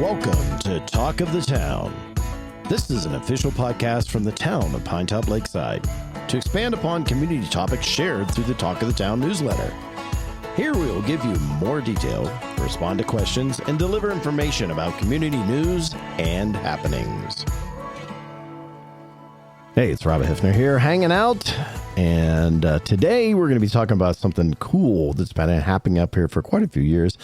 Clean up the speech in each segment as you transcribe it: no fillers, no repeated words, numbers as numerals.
Welcome to Talk of the Town. This is an official podcast from the Town of Pinetop-Lakeside to expand upon community topics shared through the Talk of the Town newsletter. Here we will give you more detail, respond to questions, and deliver information about community news and happenings. Hey, it's Robert Hiffner here, hanging out. And today we're going to be talking about something cool that's been happening up here for quite a few years.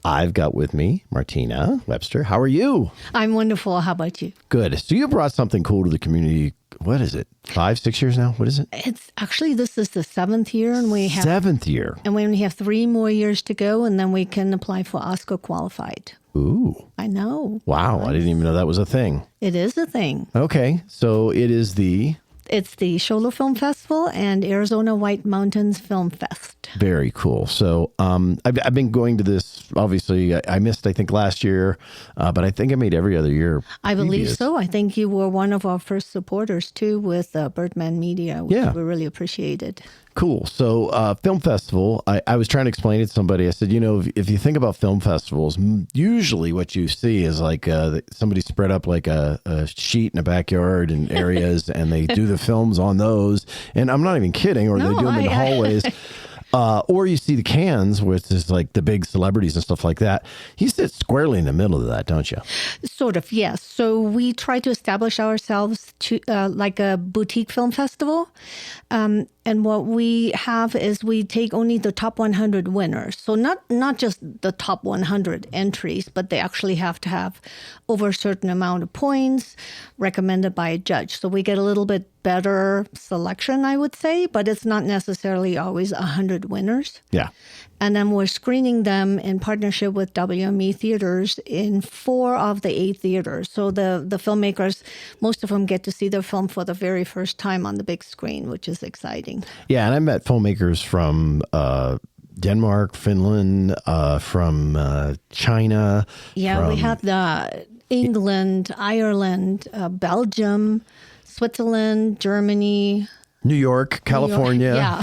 I've got with me Martina Webster. How are you? I'm wonderful. How about you? Good. So you brought something cool to the community. What is it? 5, 6 years now? What is it? It's actually, this is the 7th year. And we have 7th year. And we only have 3 more years to go, and then we can apply for Oscar qualified. Ooh. I know. Wow. Nice. I didn't even know that was a thing. It is a thing. Okay. So it's the Shola Film Festival and Arizona White Mountains Film Fest. Very cool. So I've been going to this. Obviously, I missed, I think, last year, but I think I made every other year. I believe so. I think you were one of our first supporters, too, with Birdman Media, which we really appreciated. Cool. So film festival, I was trying to explain it to somebody. I said, if you think about film festivals, usually what you see is like somebody spread up like a sheet in a backyard in areas and they do the films on those. And I'm not even kidding, or they do them in the hallways. Or you see the cans, which is like the big celebrities and stuff like that. You sit squarely in the middle of that, don't you? Sort of, yes. So we try to establish ourselves to like a boutique film festival. And what we have is we take only the top 100 winners. So not just the top 100 entries, but they actually have to have over a certain amount of points recommended by a judge. So we get a little bit better selection, I would say, but it's not necessarily always 100 winners. Yeah. And then we're screening them in partnership with WME Theaters in 4 of the 8 theaters. So the filmmakers, most of them get to see their film for the very first time on the big screen, which is exciting. Yeah, and I met filmmakers from Denmark, Finland, from China. Yeah, we had England, Ireland, Belgium, Switzerland, Germany, New York, California,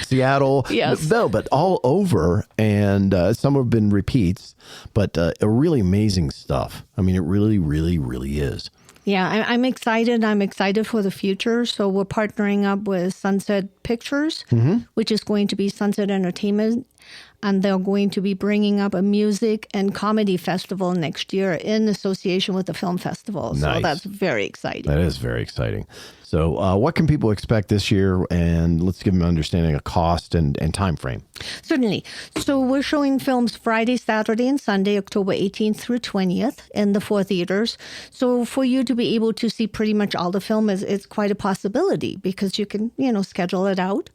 Seattle. Yes. No, but all over. And some have been repeats, but really amazing stuff. I mean, it really, really, really is. Yeah, I'm excited. I'm excited for the future. So we're partnering up with Sunset Pictures, which is going to be Sunset Entertainment. And they're going to be bringing up a music and comedy festival next year in association with the film festival. Nice. So that's very exciting. That is very exciting. So what can people expect this year? And let's give them an understanding of cost and time frame. Certainly. So we're showing films Friday, Saturday, and Sunday, October 18th through 20th in the 4 theaters. So for you to be able to see pretty much all the film it's quite a possibility because you can, schedule it out.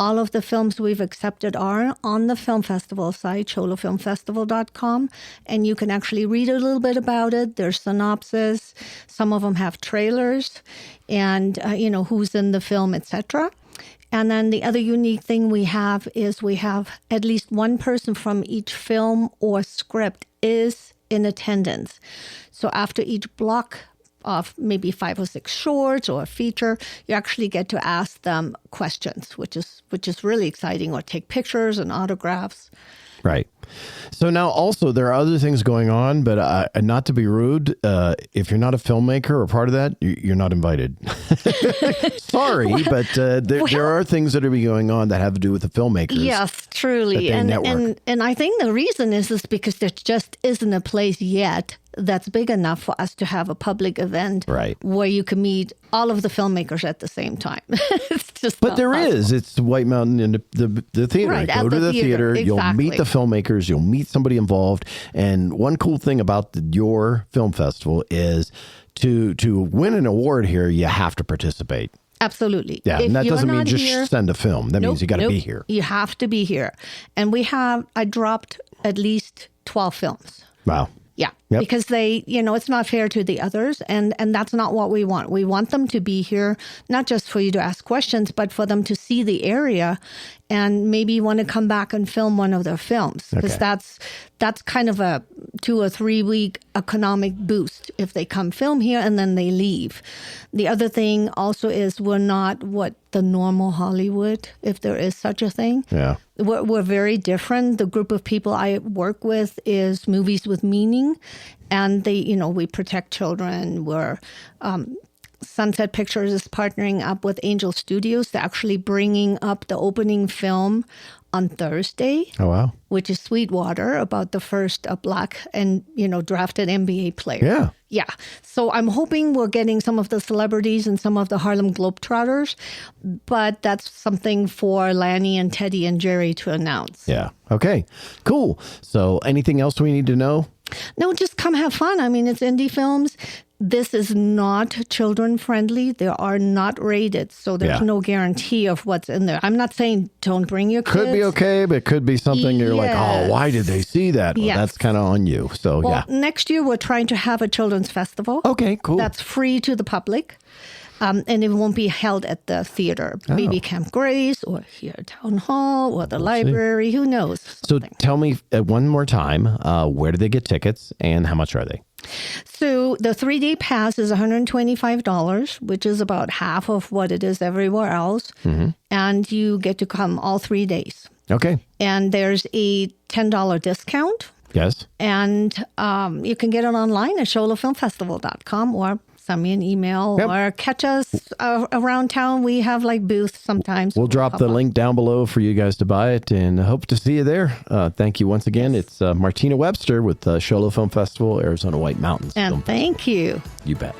All of the films we've accepted are on the film festival site, cholafilmfestival.com, and you can actually read a little bit about it. There's synopsis. Some of them have trailers and, who's in the film, etc. And then the other unique thing we have is we have at least one person from each film or script is in attendance. So after each block of maybe 5 or 6 shorts or a feature, you actually get to ask them questions, which is really exciting, or take pictures and autographs. Right. So now also there are other things going on, but not to be rude, if you're not a filmmaker or part of that, you're not invited. Sorry, but there are things that are going on that have to do with the filmmakers. Yes, truly. And I think the reason is because there just isn't a place yet that's big enough for us to have a public event where you can meet all of the filmmakers at the same time. It's just But there possible. Is. It's White Mountain and the theater. Right, go to the theater. Exactly. You'll meet the filmmakers. You'll meet somebody involved. And one cool thing about your film festival is to win an award here, you have to participate. Absolutely. Yeah, and that doesn't mean just send a film. That means you got to be here. You have to be here. And I dropped at least 12 films. Wow. Yeah, yep. Because it's not fair to the others, and that's not what we want. We want them to be here, not just for you to ask questions, but for them to see the area and maybe want to come back and film one of their films. Because that's kind of a 2 or 3 week economic boost if they come film here and then they leave. The other thing also is we're not what the normal Hollywood, if there is such a thing. Yeah. We're very different. The group of people I work with is movies with meaning, and we protect children. We're Sunset Pictures is partnering up with Angel Studios. They're actually bringing up the opening film on Thursday. Oh, wow. Which is Sweetwater, about the first black and, drafted NBA player. Yeah. Yeah. So I'm hoping we're getting some of the celebrities and some of the Harlem Globetrotters, but that's something for Lanny and Teddy and Jerry to announce. Yeah. Okay, cool. So anything else we need to know? No, just come have fun. I mean, it's indie films. This is not children friendly. They are not rated, so there's no guarantee of what's in there. I'm not saying don't bring your kids. Could be okay, but could be something you're like, oh, why did they see that? Well, that's kind of on you. So, next year we're trying to have a children's festival. Okay, cool. That's free to the public. And it won't be held at the theater, Baby Camp Grace, or here at Town Hall, or the library. Who knows? So tell me one more time, where do they get tickets and how much are they? So the 3-day pass is $125, which is about half of what it is everywhere else. Mm-hmm. And you get to come all 3 days. Okay. And there's a $10 discount. Yes. And you can get it online at sholofilmfestival.com or send me an email or catch us around town. We have booths sometimes. We'll drop the link down below for you guys to buy it and hope to see you there. Thank you once again. It's Martina Webster with Sholo Film Festival, Arizona White Mountains. And thank you. You bet.